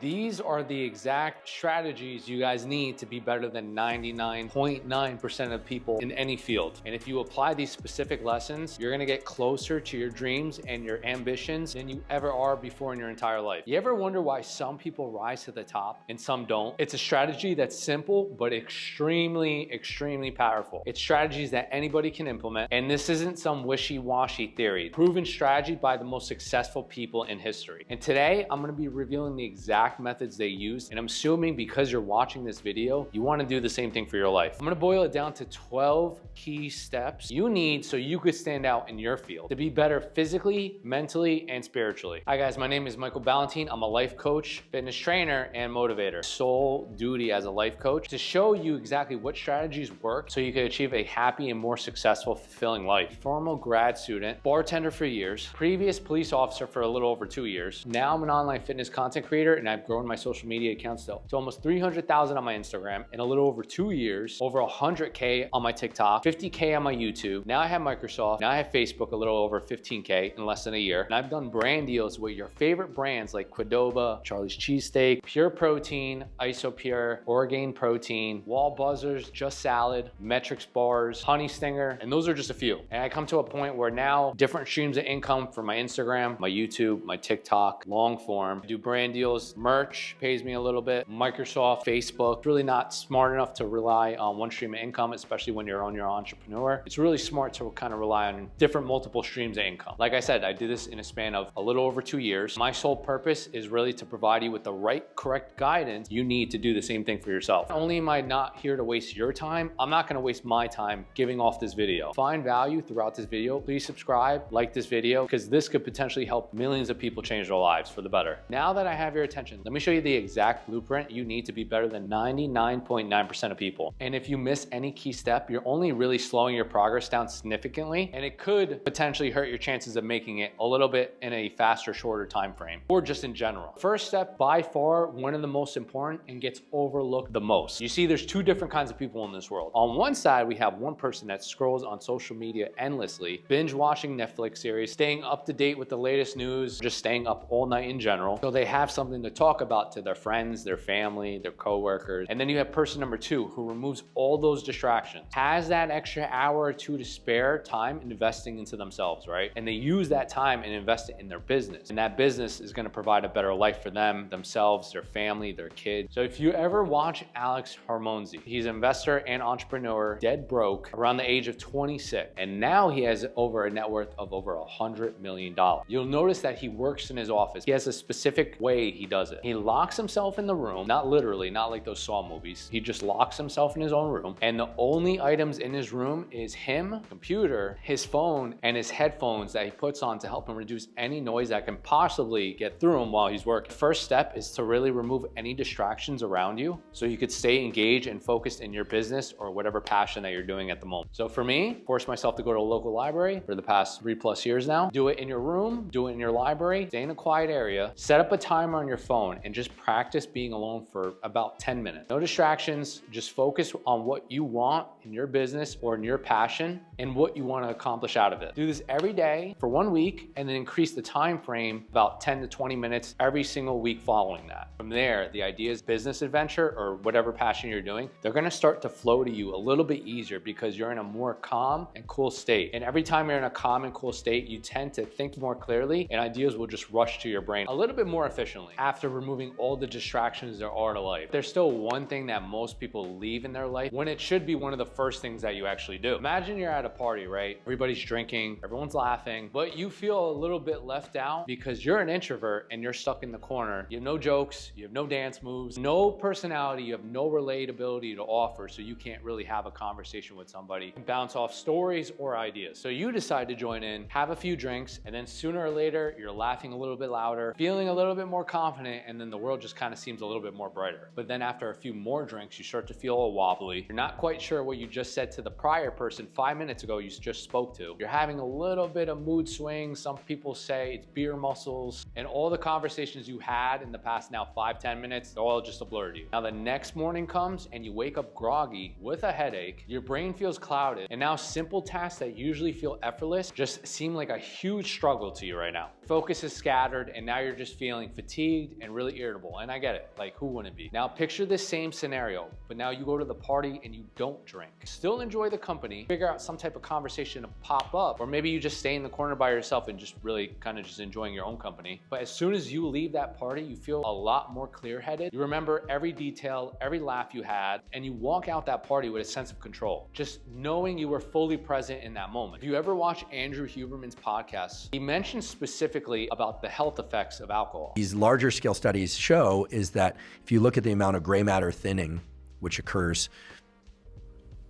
These are the exact strategies you guys need to be better than 99.9% of people in any field. And if you apply these specific lessons, you're gonna get closer to your dreams and your ambitions than you ever are before in your entire life. You ever wonder why some people rise to the top and some don't? It's a strategy that's simple, but extremely, extremely powerful. It's strategies that anybody can implement. And this isn't some wishy-washy theory. Proven strategy by the most successful people in history. And today, I'm gonna be revealing the exact methods they use. And I'm assuming because you're watching this video, you wanna do the same thing for your life. I'm gonna boil it down to 12 key steps you need so you could stand out in your field to be better physically, mentally, and spiritually. Hi guys, my name is Michael Ballantine. I'm a life coach, fitness trainer, and motivator. Sole duty as a life coach to show you exactly what strategies work so you can achieve a happy and more successful, fulfilling life. Former grad student, bartender for years, previous police officer for a little over 2 years. Now I'm an online fitness content creator and I've grown my social media accounts to almost 300,000 on my Instagram in a little over 2 years, over 100K on my TikTok, 50K on my YouTube. Now I have Microsoft, now I have Facebook, a little over 15K in less than a year. And I've done brand deals with your favorite brands like Qdoba, Charlie's Cheesesteak, Pure Protein, Isopure, Orgain Protein, Wall Buzzers, Just Salad, Metrics Bars, Honey Stinger, and those are just a few. And I come to a point where now different streams of income from my Instagram, my YouTube, my TikTok, long form. I do brand deals, merch pays me a little bit, Microsoft, Facebook. Really not smart enough to rely on one stream of income, especially when you're on your entrepreneur. It's really smart to kind of rely on different multiple streams of income. Like I said, I did this in a span of a little over 2 years. My sole purpose is really to provide you with the right, correct guidance you need to do the same thing for yourself. Not only am I not here to waste your time, I'm not gonna waste my time giving off this video. Find value throughout this video. Please subscribe, like this video, because this could potentially help millions of people change their lives for the better. Now that I have your attention, let me show you the exact blueprint you need to be better than 99.9% of people. And if you miss any key step, you're only really slowing your progress down significantly, and it could potentially hurt your chances of making it a little bit in a faster, shorter time frame, or just in general. First step, by far, one of the most important and gets overlooked the most. You see, there's two different kinds of people in this world. On one side, we have one person that scrolls on social media endlessly, binge watching Netflix series, staying up to date with the latest news, just staying up all night in general, so they have something to talk about to their friends, their family, their coworkers. And then you have person number two, who removes all those distractions, has that extra hour or two to spare time investing into themselves, right? And they use that time and invest it in their business. And that business is gonna provide a better life for them, themselves, their family, their kids. So if you ever watch Alex Hormozi, he's an investor and entrepreneur, dead broke, around the age of 26. And now he has over a net worth of over $100 million. You'll notice that he works in his office. He has a specific way he does it. He locks himself in the room, not literally, not like those Saw movies. He just locks himself in his own room. And the only items in his room is him, computer, his phone, and his headphones that he puts on to help him reduce any noise that can possibly get through him while he's working. First step is to really remove any distractions around you so you could stay engaged and focused in your business or whatever passion that you're doing at the moment. So for me, force myself to go to a local library for the past 3+ years now. Do it in your room, do it in your library, stay in a quiet area, set up a timer on your phone, and just practice being alone for about 10 minutes. No distractions, just focus on what you want in your business or in your passion and what you want to accomplish out of it. Do this every day for 1 week and then increase the time frame about 10 to 20 minutes every single week following that. From there, the ideas, business adventure, or whatever passion you're doing, they're going to start to flow to you a little bit easier because you're in a more calm and cool state. And every time you're in a calm and cool state, you tend to think more clearly and ideas will just rush to your brain a little bit more efficiently after removing all the distractions there are to life. There's still one thing that most people leave in their life when it should be one of the first things that you actually do. Imagine you're at a party, right? Everybody's drinking, everyone's laughing, but you feel a little bit left out because you're an introvert and you're stuck in the corner. You have no jokes, you have no dance moves, no personality, you have no relatability to offer, so you can't really have a conversation with somebody and bounce off stories or ideas. So you decide to join in, have a few drinks, and then sooner or later, you're laughing a little bit louder, feeling a little bit more confident, and then the world just kind of seems a little bit more brighter. But then after a few more drinks, you start to feel a wobbly. You're not quite sure what you just said to the prior person 5 minutes ago you just spoke to. You're having a little bit of mood swings. Some people say it's beer muscles, and all the conversations you had in the past now 5-10 minutes, they're all just a blur to you. Now the next morning comes and you wake up groggy with a headache, your brain feels clouded, and now simple tasks that usually feel effortless just seem like a huge struggle to you right now. Focus is scattered, and now you're just feeling fatigued and really irritable. And I get it, like who wouldn't be? Now picture this same scenario, but now you go to the party and you don't drink. Still enjoy the company, figure out some type of conversation to pop up, or maybe you just stay in the corner by yourself and just really kind of just enjoying your own company. But as soon as you leave that party, you feel a lot more clear-headed. You remember every detail, every laugh you had, and you walk out that party with a sense of control, just knowing you were fully present in that moment. If you ever watch Andrew Huberman's podcast, he mentions specifically about the health effects of alcohol. These larger scale studies show is that if you look at the amount of gray matter thinning, which occurs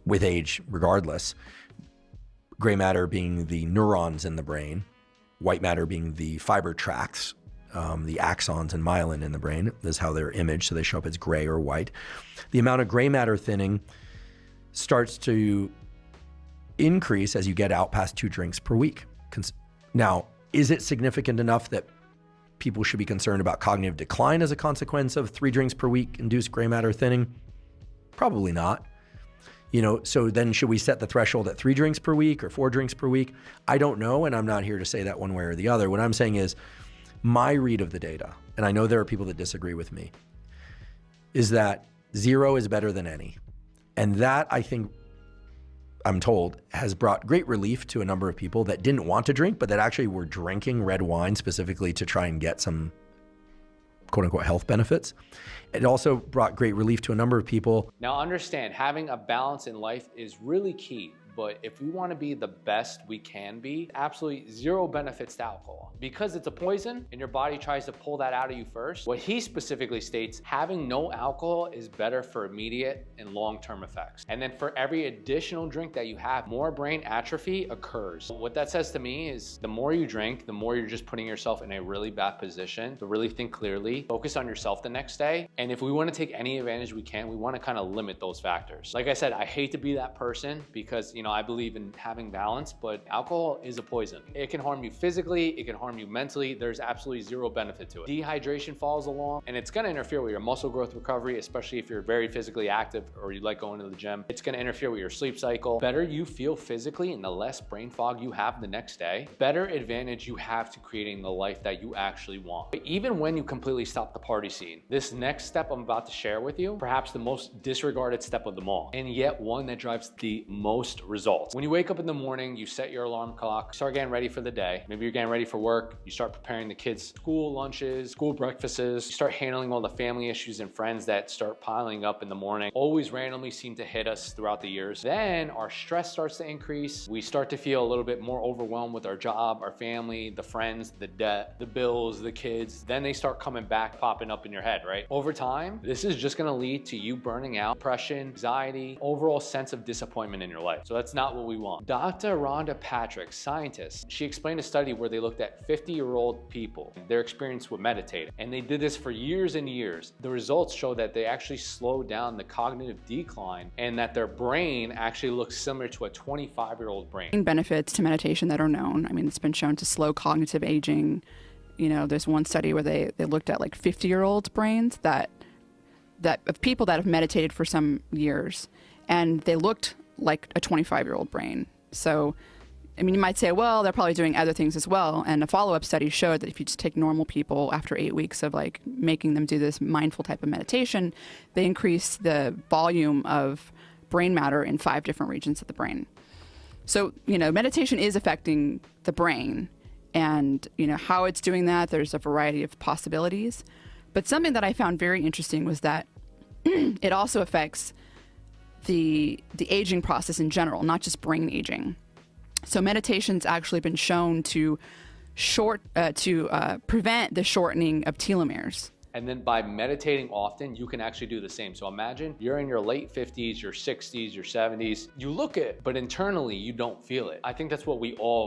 with age regardless, gray matter being the neurons in the brain, white matter being the fiber tracts, the axons and myelin in the brain, is how they're imaged, so they show up as gray or white. The amount of gray matter thinning starts to increase as you get out past 2 drinks per week. Now, is it significant enough that people should be concerned about cognitive decline as a consequence of 3 drinks per week induced gray matter thinning? Probably not. You know, so then should we set the threshold at 3 drinks per week or 4 drinks per week? I don't know, and I'm not here to say that one way or the other. What I'm saying is my read of the data, and I know there are people that disagree with me, is that 0 is better than any. And that, I think, I'm told, has brought great relief to a number of people that didn't want to drink, but that actually were drinking red wine specifically to try and get some quote unquote health benefits. It also brought great relief to a number of people. Now understand, having a balance in life is really key. But if we want to be the best we can be, absolutely 0 benefits to alcohol. Because it's a poison and your body tries to pull that out of you first, what he specifically states, having no alcohol is better for immediate and long-term effects. And then for every additional drink that you have, more brain atrophy occurs. What that says to me is the more you drink, the more you're just putting yourself in a really bad position to really think clearly, focus on yourself the next day. And if we want to take any advantage we can, we want to kind of limit those factors. Like I said, I hate to be that person because, I believe in having balance, but alcohol is a poison. It can harm you physically, it can harm you mentally. There's absolutely 0 benefit to it. Dehydration follows along, and it's gonna interfere with your muscle growth recovery, especially if you're very physically active or you like going to the gym. It's gonna interfere with your sleep cycle. Better you feel physically and the less brain fog you have the next day, better advantage you have to creating the life that you actually want. But even when you completely stop the party scene, this next step I'm about to share with you, perhaps the most disregarded step of them all, and yet one that drives the most results. When you wake up in the morning, you set your alarm clock, start getting ready for the day. Maybe you're getting ready for work, you start preparing the kids' school lunches, school breakfasts, you start handling all the family issues and friends that start piling up in the morning, always randomly seem to hit us throughout the years. Then our stress starts to increase. We start to feel a little bit more overwhelmed with our job, our family, the friends, the debt, the bills, the kids. Then they start coming back, popping up in your head, right? Over time, this is just gonna lead to you burning out, depression, anxiety, overall sense of disappointment in your life. So that's not what we want. Dr. Rhonda Patrick, scientist, she explained a study where they looked at 50-year-old people, their experience with meditating, and they did this for years and years. The results show that they actually slowed down the cognitive decline and that their brain actually looks similar to a 25-year-old brain. Benefits to meditation that are known. I mean, it's been shown to slow cognitive aging. There's one study where they looked at like 50-year-old brains that of people that have meditated for some years, and they looked like a 25-year-old brain. So, I mean, you might say, well, they're probably doing other things as well. And a follow-up study showed that if you just take normal people after 8 weeks of like making them do this mindful type of meditation, they increase the volume of brain matter in 5 different regions of the brain. So, meditation is affecting the brain, and, how it's doing that, there's a variety of possibilities. But something that I found very interesting was that it also affects the aging process in general, not just brain aging. So meditation's actually been shown to prevent the shortening of telomeres. And then by meditating often, you can actually do the same. So imagine you're in your late 50s, your 60s, your 70s. You look it, but internally you don't feel it. I think that's what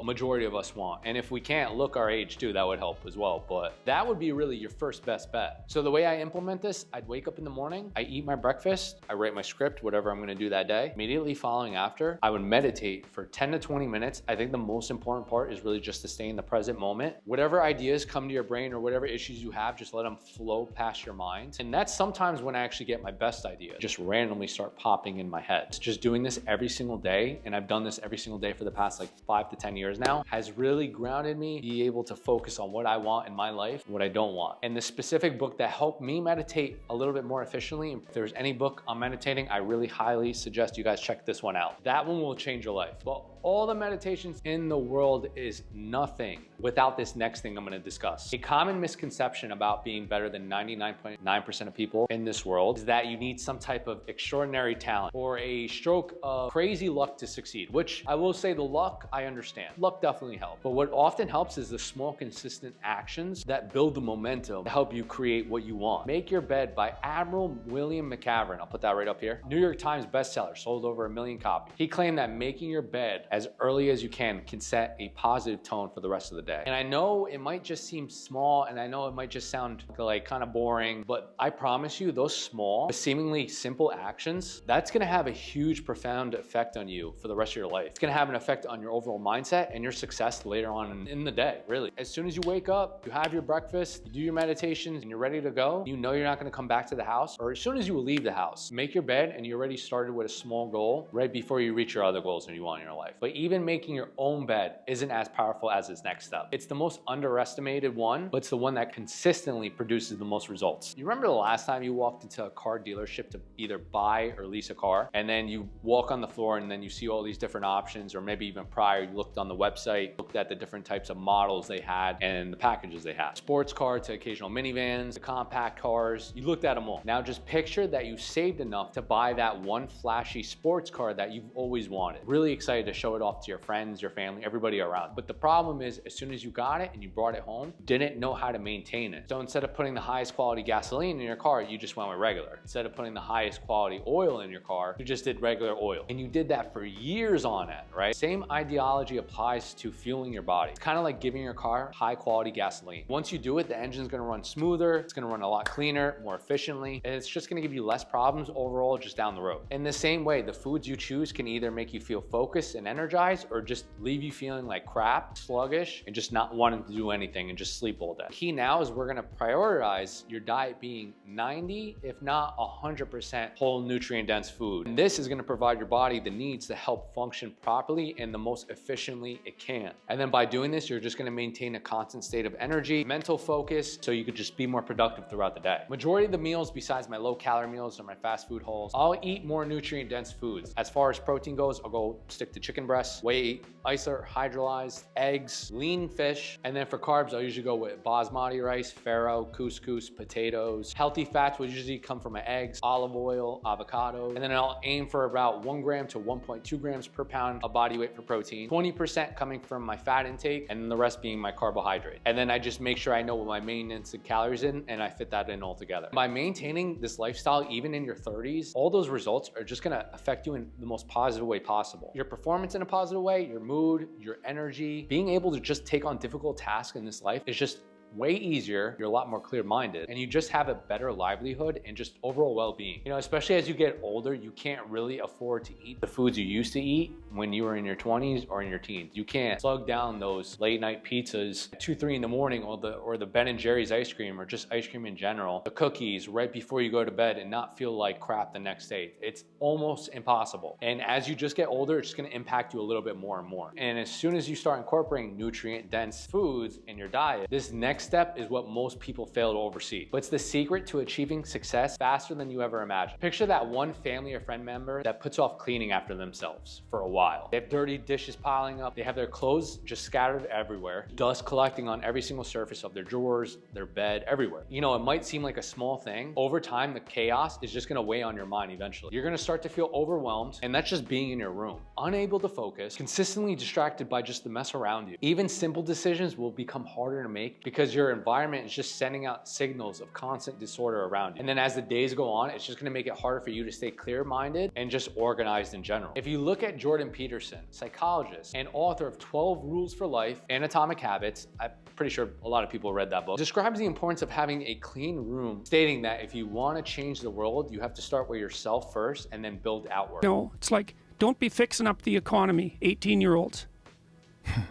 majority of us want. And if we can't look our age too, that would help as well. But that would be really your first best bet. So the way I implement this, I'd wake up in the morning, I eat my breakfast, I write my script, whatever I'm gonna do that day. Immediately following after, I would meditate for 10 to 20 minutes. I think the most important part is really just to stay in the present moment. Whatever ideas come to your brain or whatever issues you have, just let them flow flow past your mind. And that's sometimes when I actually get my best ideas, just randomly start popping in my head. Just doing this every single day, and I've done this every single day for the past like 5 to 10 years now, has really grounded me, be able to focus on what I want in my life, what I don't want. And the specific book that helped me meditate a little bit more efficiently, if there's any book on meditating, I really highly suggest you guys check this one out. That one will change your life. Well, all the meditations in the world is nothing without this next thing I'm going to discuss. A common misconception about being better than 99.9% of people in this world is that you need some type of extraordinary talent or a stroke of crazy luck to succeed, which I will say the luck, I understand. Luck definitely helps. But what often helps is the small, consistent actions that build the momentum to help you create what you want. Make Your Bed by Admiral William McCavern. I'll put that right up here. New York Times bestseller, sold over 1 million copies. He claimed that making your bed as early as you can set a positive tone for the rest of the day. And I know it might just seem small, and I know it might just sound like kind of boring, but I promise you those small, but seemingly simple actions, that's gonna have a huge, profound effect on you for the rest of your life. It's gonna have an effect on your overall mindset and your success later on in the day, really. As soon as you wake up, you have your breakfast, you do your meditations, and you're ready to go, you know you're not gonna come back to the house, or as soon as you leave the house, make your bed and you already started with a small goal right before you reach your other goals that you want in your life. But even making your own bed isn't as powerful as its next step. It's the most underestimated one, but it's the one that consistently produces the most results. You remember the last time you walked into a car dealership to either buy or lease a car, and then you walk on the floor and then you see all these different options, or maybe even prior, you looked on the website, looked at the different types of models they had and the packages they had. Sports car to occasional minivans, to compact cars, you looked at them all. Now just picture that you saved enough to buy that one flashy sports car that you've always wanted. Really excited to show it off to your friends, your family, everybody around. But the problem is, as soon as you got it and you brought it home, you didn't know how to maintain it. So instead of putting the highest quality gasoline in your car, you just went with regular. Instead of putting the highest quality oil in your car, you just did regular oil. And you did that for years on end, right? Same ideology applies to fueling your body. It's kind of like giving your car high quality gasoline. Once you do it, the engine's gonna run smoother, it's gonna run a lot cleaner, more efficiently, and it's just gonna give you less problems overall just down the road. In the same way, the foods you choose can either make you feel focused and energized, or just leave you feeling like crap, sluggish, and just not wanting to do anything and just sleep all day. Key now is we're gonna prioritize your diet being 90, if not 100% whole nutrient dense food. And this is gonna provide your body the needs to help function properly and the most efficiently it can. And then by doing this, you're just gonna maintain a constant state of energy, mental focus, so you could just be more productive throughout the day. Majority of the meals besides my low calorie meals or my fast food holes, I'll eat more nutrient dense foods. As far as protein goes, I'll go stick to chicken breasts, whey, isolate hydrolyzed, eggs, lean fish. And then for carbs, I'll usually go with basmati rice, farro, couscous, potatoes. Healthy fats will usually come from my eggs, olive oil, avocado. And then I'll aim for about 1 gram to 1.2 grams per pound of body weight for protein, 20% coming from my fat intake, and then the rest being my carbohydrate. And then I just make sure I know what my maintenance of calories in, and I fit that in all together. By maintaining this lifestyle, even in your 30s, all those results are just gonna affect you in the most positive way possible. Your performance in a positive way, your mood, your energy, being able to just take on difficult tasks in this life is just way easier. You're a lot more clear-minded, and you just have a better livelihood and just overall well-being. You know, especially as you get older, you can't really afford to eat the foods you used to eat when you were in your 20s or in your teens. You can't slug down those late night pizzas at 2, 3 in the morning, or the Ben and Jerry's ice cream, or just ice cream in general, the cookies right before you go to bed, and not feel like crap the next day. It's almost impossible. And as you just get older, it's just gonna impact you a little bit more and more. And as soon as you start incorporating nutrient-dense foods in your diet, this next step is what most people fail to oversee. But it's the secret to achieving success faster than you ever imagined. Picture that one family or friend member that puts off cleaning after themselves for a while. They have dirty dishes piling up, they have their clothes just scattered everywhere, dust collecting on every single surface of their drawers, their bed, everywhere. You know, it might seem like a small thing. Over time, the chaos is just gonna weigh on your mind eventually. You're gonna start to feel overwhelmed, and that's just being in your room, unable to focus, consistently distracted by just the mess around you. Even simple decisions will become harder to make because your environment is just sending out signals of constant disorder around you. And then as the days go on, it's just gonna make it harder for you to stay clear-minded and just organized in general. If you look at Jordan Peterson, psychologist and author of 12 Rules for Life and Atomic Habits, I'm pretty sure a lot of people read that book, describes the importance of having a clean room, stating that if you wanna change the world, you have to start with yourself first and then build outward. No, it's like, don't be fixing up the economy, 18-year-olds.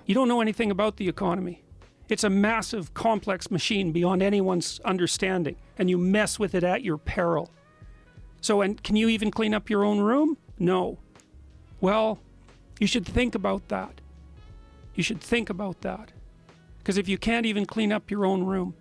You don't know anything about the economy. It's a massive, complex machine beyond anyone's understanding, and you mess with it at your peril. So, and can you even clean up your own room? No. Well, you should think about that. You should think about that. Because if you can't even clean up your own room,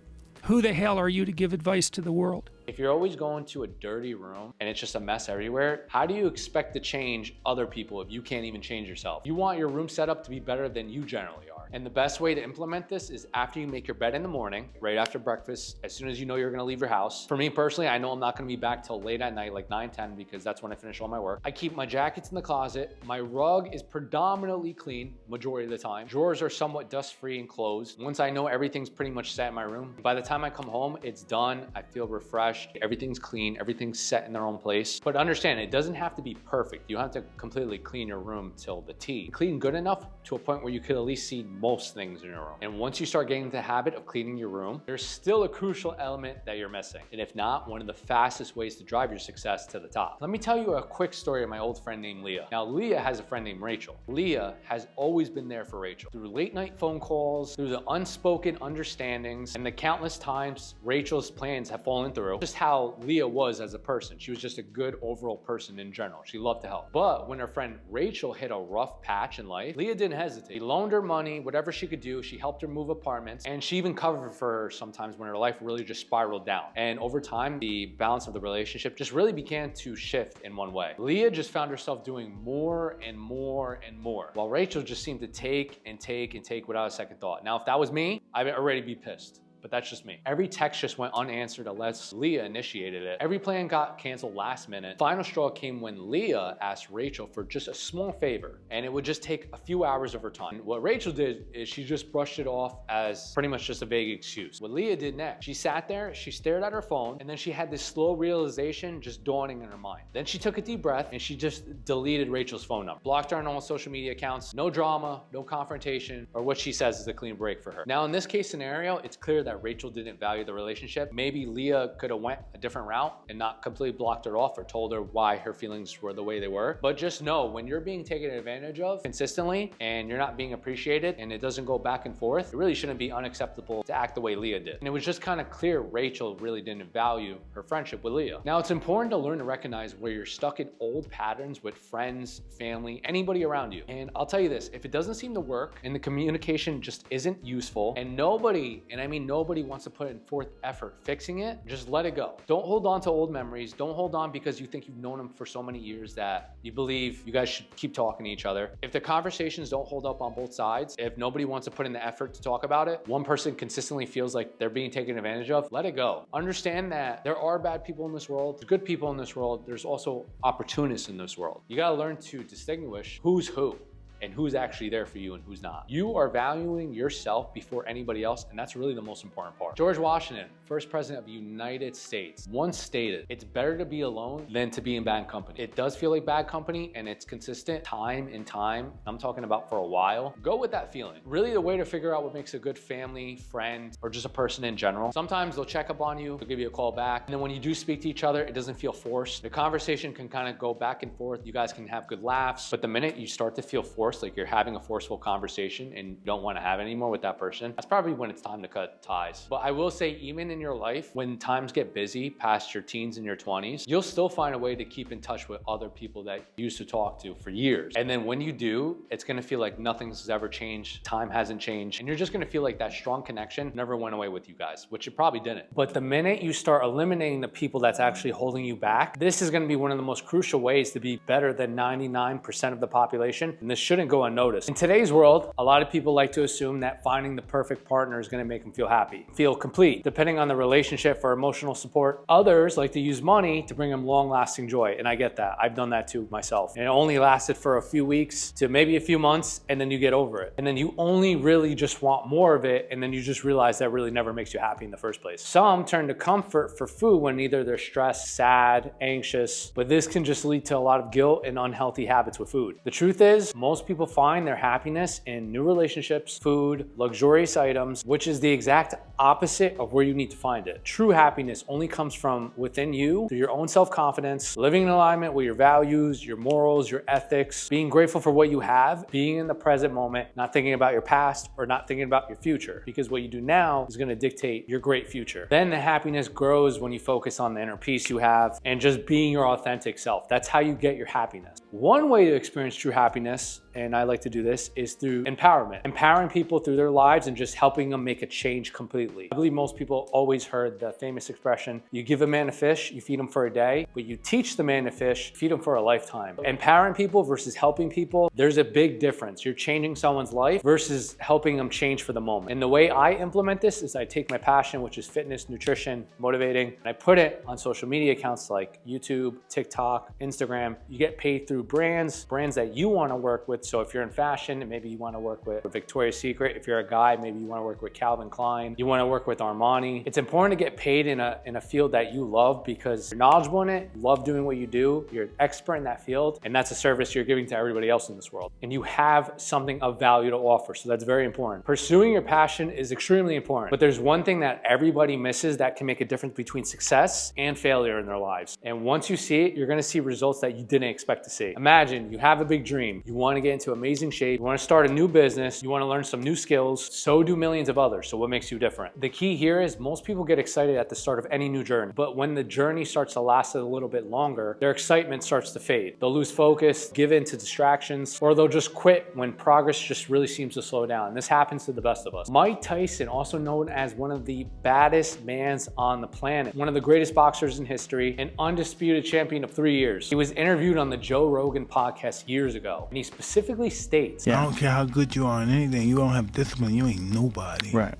who the hell are you to give advice to the world? If you're always going to a dirty room and it's just a mess everywhere, how do you expect to change other people if you can't even change yourself? You want your room set up to be better than you generally are. And the best way to implement this is after you make your bed in the morning, right after breakfast, as soon as you know you're gonna leave your house. For me personally, I know I'm not gonna be back till late at night, like 9, 10, because that's when I finish all my work. I keep my jackets in the closet. My rug is predominantly clean, majority of the time. Drawers are somewhat dust-free and closed. Once I know everything's pretty much set in my room, by the time I come home, it's done. I feel refreshed. Everything's clean. Everything's set in their own place. But understand, it doesn't have to be perfect. You don't have to completely clean your room till the T. Clean good enough to a point where you could at least see most things in your room. And once you start getting into the habit of cleaning your room, there's still a crucial element that you're missing. And if not, one of the fastest ways to drive your success to the top. Let me tell you a quick story of my old friend named Leah. Now, Leah has a friend named Rachel. Leah has always been there for Rachel. Through late night phone calls, through the unspoken understandings, and the countless times Rachel's plans have fallen through. Just how Leah was as a person. She was just a good overall person in general. She loved to help. But when her friend Rachel hit a rough patch in life, Leah didn't hesitate. She loaned her money, whatever she could do. She helped her move apartments, and she even covered for her sometimes when her life really just spiraled down. And over time, the balance of the relationship just really began to shift in one way. Leah just found herself doing more and more and more, while Rachel just seemed to take and take and take without a second thought. Now, if that was me, I'd already be pissed. But that's just me. Every text just went unanswered unless Leah initiated it. Every plan got canceled last minute. Final straw came when Leah asked Rachel for just a small favor, and it would just take a few hours of her time. What Rachel did is she just brushed it off as pretty much just a vague excuse. What Leah did next, she sat there, she stared at her phone, and then she had this slow realization just dawning in her mind. Then she took a deep breath and she just deleted Rachel's phone number. Blocked her on all social media accounts. No drama, no confrontation, or what she says is a clean break for her. Now, in this case scenario, it's clear that Rachel didn't value the relationship. Maybe Leah could have went a different route and not completely blocked her off or told her why her feelings were the way they were. But just know, when you're being taken advantage of consistently and you're not being appreciated and it doesn't go back and forth, it really shouldn't be unacceptable to act the way Leah did. And it was just kind of clear Rachel really didn't value her friendship with Leah. Now, it's important to learn to recognize where you're stuck in old patterns with friends, family, anybody around you. And I'll tell you this, if it doesn't seem to work and the communication just isn't useful and nobody, and I mean nobody, wants to put in forth effort fixing it, just let it go. Don't hold on to old memories. Don't hold on because you think you've known them for so many years that you believe you guys should keep talking to each other. If the conversations don't hold up on both sides, if nobody wants to put in the effort to talk about it, one person consistently feels like they're being taken advantage of, let it go. Understand that there are bad people in this world, there's good people in this world, there's also opportunists in this world. You gotta learn to distinguish who's who and who's actually there for you and who's not. You are valuing yourself before anybody else, and that's really the most important part. George Washington, first president of the United States, once stated, it's better to be alone than to be in bad company. It does feel like bad company, and it's consistent time and time. I'm talking about for a while. Go with that feeling. Really, the way to figure out what makes a good family, friend, or just a person in general. Sometimes they'll check up on you, they'll give you a call back, and then when you do speak to each other, it doesn't feel forced. The conversation can kind of go back and forth. You guys can have good laughs, but the minute you start to feel forced, like you're having a forceful conversation and you don't want to have it anymore with that person, that's probably when it's time to cut ties. But I will say, even in your life, when times get busy past your teens and your 20s, you'll still find a way to keep in touch with other people that you used to talk to for years. And then when you do, it's going to feel like nothing's ever changed, time hasn't changed, and you're just going to feel like that strong connection never went away with you guys, which it probably didn't. But the minute you start eliminating the people that's actually holding you back, this is going to be one of the most crucial ways to be better than 99% of the population, and this shouldn't go unnoticed. In today's world, a lot of people like to assume that finding the perfect partner is going to make them feel happy, feel complete, depending on the relationship for emotional support. Others like to use money to bring them long-lasting joy, and I get that. I've done that too myself. And it only lasted for a few weeks to maybe a few months, and then you get over it. And then you only really just want more of it, and then you just realize that really never makes you happy in the first place. Some turn to comfort for food when either they're stressed, sad, anxious, but this can just lead to a lot of guilt and unhealthy habits with food. The truth is, most people find their happiness in new relationships, food, luxurious items, which is the exact opposite of where you need to find it. True happiness only comes from within you, through your own self-confidence, living in alignment with your values, your morals, your ethics, being grateful for what you have, being in the present moment, not thinking about your past or not thinking about your future, because what you do now is going to dictate your great future. Then the happiness grows when you focus on the inner peace you have and just being your authentic self. That's how you get your happiness. One way to experience true happiness, and I like to do this, is through empowerment. Empowering people through their lives and just helping them make a change completely. I believe most people always heard the famous expression, you give a man a fish, you feed him for a day, but you teach the man to fish, feed him for a lifetime. Empowering people versus helping people, there's a big difference. You're changing someone's life versus helping them change for the moment. And the way I implement this is I take my passion, which is fitness, nutrition, motivating, and I put it on social media accounts like YouTube, TikTok, Instagram. You get paid through brands that you want to work with. So if you're in fashion, maybe you want to work with Victoria's Secret. If you're a guy, maybe you want to work with Calvin Klein. You want to work with Armani. It's important to get paid in a field that you love because you're knowledgeable in it, you love doing what you do, you're an expert in that field, and that's a service you're giving to everybody else in this world. And you have something of value to offer, so that's very important. Pursuing your passion is extremely important, but there's one thing that everybody misses that can make a difference between success and failure in their lives. And once you see it, you're gonna see results that you didn't expect to see. Imagine you have a big dream, you wanna get into amazing shape, you wanna start a new business, you wanna learn some new skills, so do millions of others. So what makes you different? The key here is most people get excited at the start of any new journey, but when the journey starts to last a little bit longer, their excitement starts to fade. They'll lose focus, give in to distractions, or they'll just quit when progress just really seems to slow down. This happens to the best of us. Mike Tyson, also known as one of the baddest mans on the planet, one of the greatest boxers in history, an undisputed champion of 3 years. He was interviewed on the Joe Rogan podcast years ago, and he specifically states, I don't care how good you are in anything, you don't have discipline, you ain't nobody. Right.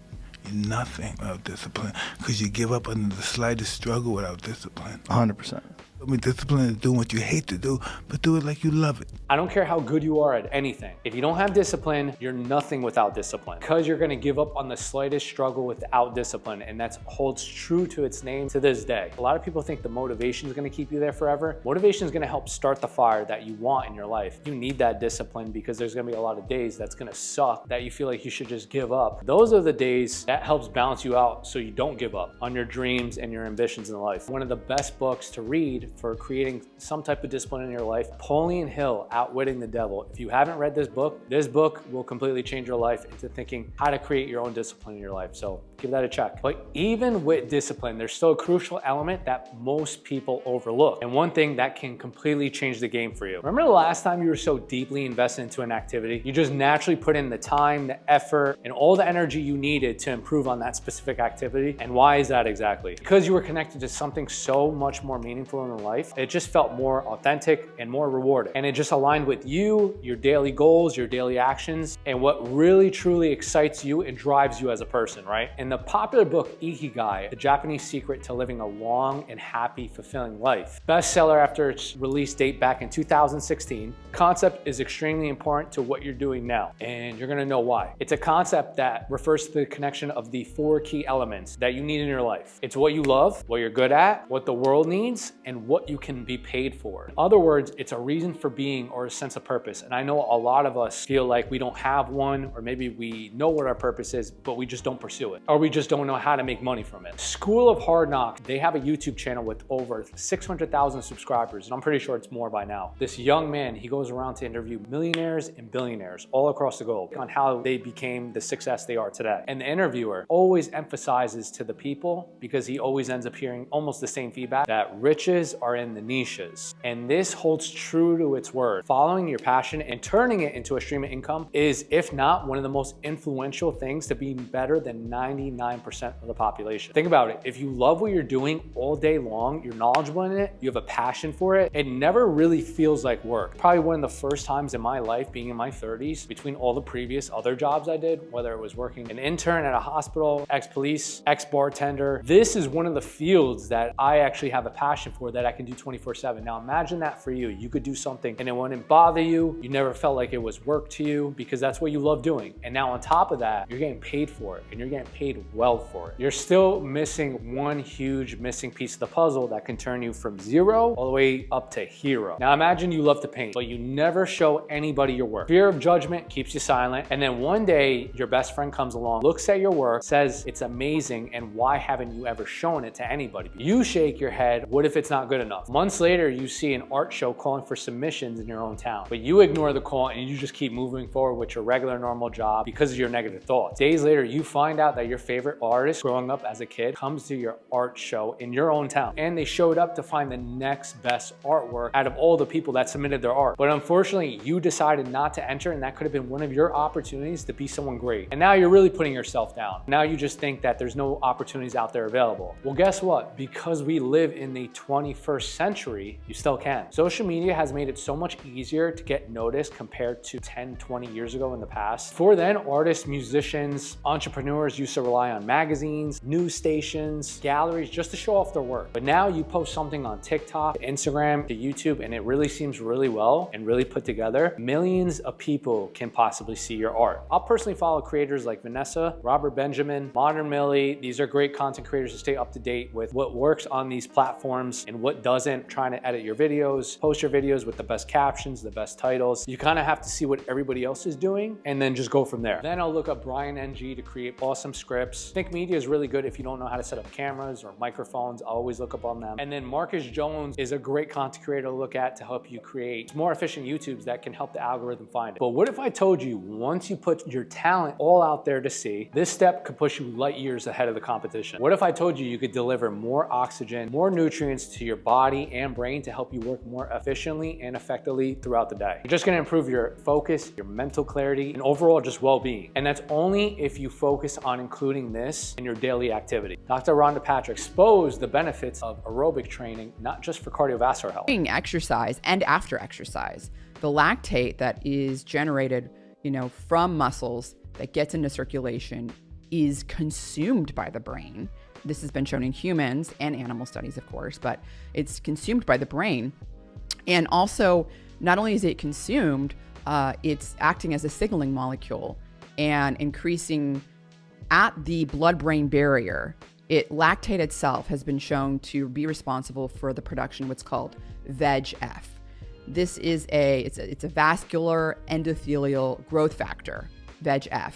You're nothing without discipline, because you give up under the slightest struggle without discipline. 100%. I mean, discipline is doing what you hate to do, but do it like you love it. I don't care how good you are at anything. If you don't have discipline, you're nothing without discipline, because you're gonna give up on the slightest struggle without discipline, and that holds true to its name to this day. A lot of people think the motivation is gonna keep you there forever. Motivation is gonna help start the fire that you want in your life. You need that discipline because there's gonna be a lot of days that's gonna suck that you feel like you should just give up. Those are the days that helps balance you out so you don't give up on your dreams and your ambitions in life. One of the best books to read for creating some type of discipline in your life, Napoleon Hill, Outwitting the Devil. If you haven't read this book will completely change your life into thinking how to create your own discipline in your life. So give that a check. But even with discipline, there's still a crucial element that most people overlook. And one thing that can completely change the game for you. Remember the last time you were so deeply invested into an activity? You just naturally put in the time, the effort, and all the energy you needed to improve on that specific activity. And why is that exactly? Because you were connected to something so much more meaningful in life. It just felt more authentic and more rewarding. And it just aligned with you, your daily goals, your daily actions, and what really truly excites you and drives you as a person, right? In the popular book, Ikigai, The Japanese Secret to Living a Long and Happy, Fulfilling Life, bestseller after its release date back in 2016, concept is extremely important to what you're doing now. And you're gonna know why. It's a concept that refers to the connection of the 4 key elements that you need in your life. It's what you love, what you're good at, what the world needs, and what you can be paid for. In other words, it's a reason for being or a sense of purpose. And I know a lot of us feel like we don't have one, or maybe we know what our purpose is, but we just don't pursue it, or we just don't know how to make money from it. School of Hard Knocks, they have a YouTube channel with over 600,000 subscribers, and I'm pretty sure it's more by now. This young man, he goes around to interview millionaires and billionaires all across the globe on how they became the success they are today. And the interviewer always emphasizes to the people, because he always ends up hearing almost the same feedback, that riches are in the niches. And this holds true to its word. Following your passion and turning it into a stream of income is, if not one of the most influential things to being better than 99% of the population. Think about it. If you love what you're doing all day long, you're knowledgeable in it, you have a passion for it, it never really feels like work. Probably one of the first times in my life, being in my 30s, between all the previous other jobs I did, whether it was working an intern at a hospital, ex-police, ex-bartender, this is one of the fields that I actually have a passion for, that I can do 24/7. Now imagine that for you. You could do something and it wouldn't bother you. You never felt like it was work to you because that's what you love doing. And now on top of that, you're getting paid for it and you're getting paid well for it. You're still missing one huge missing piece of the puzzle that can turn you from zero all the way up to hero. Now imagine you love to paint, but you never show anybody your work. Fear of judgment keeps you silent. And then one day your best friend comes along, looks at your work, says it's amazing, and why haven't you ever shown it to anybody? You shake your head, what if it's not good enough? Months later, you see an art show calling for submissions in your own town, but you ignore the call and you just keep moving forward with your regular normal job because of your negative thoughts. Days later, you find out that your favorite artist growing up as a kid comes to your art show in your own town, and they showed up to find the next best artwork out of all the people that submitted their art. But unfortunately, you decided not to enter, and that could have been one of your opportunities to be someone great. And now you're really putting yourself down. Now you just think that there's no opportunities out there available. Well, guess what? Because we live in the 21st century, you still can. Social media has made it so much easier to get noticed compared to 10, 20 years ago in the past. Before then, artists, musicians, entrepreneurs used to rely on magazines, news stations, galleries just to show off their work. But now you post something on TikTok, Instagram, to YouTube, and it really seems really well and really put together. Millions of people can possibly see your art. I'll personally follow creators like Vanessa, Robert Benjamin, Modern Millie. These are great content creators to stay up to date with what works on these platforms and what doesn't, trying to edit your videos, post your videos with the best captions, the best titles. You kind of have to see what everybody else is doing and then just go from there. Then I'll look up Brian NG to create awesome scripts. Think Media is really good if you don't know how to set up cameras or microphones. I'll always look up on them. And then Marcus Jones is a great content creator to look at to help you create more efficient YouTubes that can help the algorithm find it. But what if I told you once you put your talent all out there to see, this step could push you light years ahead of the competition? What if I told you you could deliver more oxygen, more nutrients to your body and brain to help you work more efficiently and effectively throughout the day? You're just gonna improve your focus, your mental clarity, and overall just well-being. And that's only if you focus on including this in your daily activity. Dr. Rhonda Patrick exposed the benefits of aerobic training, not just for cardiovascular health. During exercise and after exercise, the lactate that is generated, from muscles that gets into circulation is consumed by the brain. This has been shown in humans and animal studies, of course, but it's consumed by the brain. And also, not only is it consumed, it's acting as a signaling molecule and increasing at the blood-brain barrier. Lactate itself has been shown to be responsible for the production of what's called VEGF. This is it's a vascular endothelial growth factor, VEGF.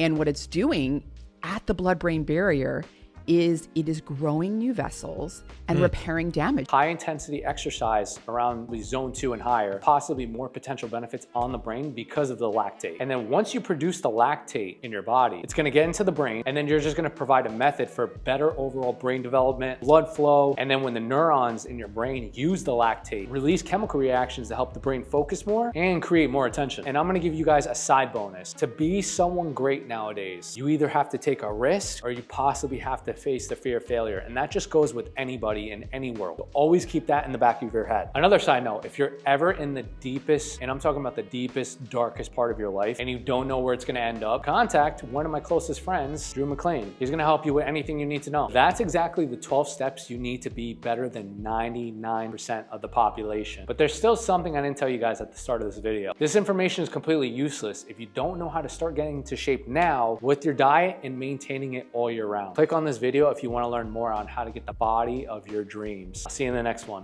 And what it's doing at the blood-brain barrier is it is growing new vessels and repairing damage. High intensity exercise around the zone 2 and higher, possibly more potential benefits on the brain because of the lactate. And then once you produce the lactate in your body, it's gonna get into the brain, and then you're just gonna provide a method for better overall brain development, blood flow, and then when the neurons in your brain use the lactate, release chemical reactions to help the brain focus more and create more attention. And I'm gonna give you guys a side bonus. To be someone great nowadays, you either have to take a risk or you possibly have to face the fear of failure. And that just goes with anybody in any world. So always keep that in the back of your head. Another side note, if you're ever in the deepest, and I'm talking about the deepest, darkest part of your life, and you don't know where it's gonna end up, contact one of my closest friends, Drew McLean. He's gonna help you with anything you need to know. That's exactly the 12 steps you need to be better than 99% of the population. But there's still something I didn't tell you guys at the start of this video. This information is completely useless if you don't know how to start getting into shape now with your diet and maintaining it all year round. Click on this video if you want to learn more on how to get the body of your dreams. I'll see you in the next one.